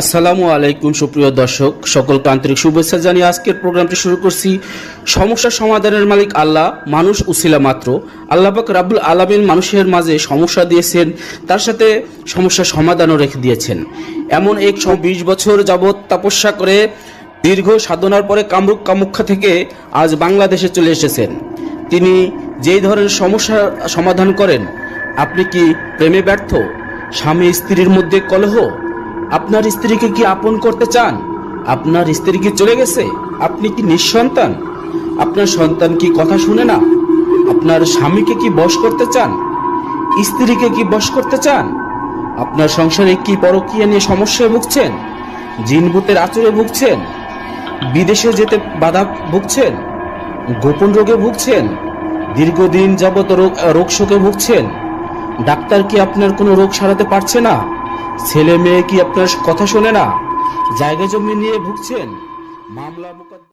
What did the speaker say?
আসসালামু আলাইকুম সুপ্রিয় দর্শক, সকলকে আন্তরিক শুভেচ্ছা জানিয়ে আজকের প্রোগ্রামটি শুরু করছি। সমস্যা সমাধানের মালিক আল্লাহ, মানুষ উসিলা মাত্র। আল্লাহ পাক রাব্বুল আলামিন মানুষের মাঝে সমস্যা দিয়েছেন, তার সাথে সমস্যার সমাধানও রেখে দিয়েছেন। এমন 120 বছর যাবৎ তপস্যা করে দীর্ঘ সাধনার পরে কামরূপ কামাখ্যা থেকে আজ বাংলাদেশে চলে এসেছেন। তিনি যেই ধরনের সমস্যার সমাধান করেন। আপনি কি প্রেমে ব্যর্থ? স্বামী স্ত্রীর মধ্যে কলহ? আপনার স্ত্রীকে কি আপন করতে চান? আপনার স্ত্রী কি চলে গেছে? আপনি কি নিঃসন্তান? আপনার সন্তান কি কথা শুনে না? আপনার স্বামীকে কি বশ করতে চান? স্ত্রীকে কি বশ করতে চান? আপনার সংসারে কি পরকীয়া নিয়ে সমস্যায় ভুগছেন? জিনভূতের আচরে ভুগছেন? বিদেশে যেতে বাধা ভুগছেন? গোপন রোগে ভুগছেন? দীর্ঘদিন যাবত রোগ শোকে ভুগছেন? ডাক্তার কি আপনার কোনো রোগ সারাতে পারছে না? ছেলে মেয়ে কি আপনার কথা শোনে না? জায়গা জমি নিয়ে ভুগছেন? মামলা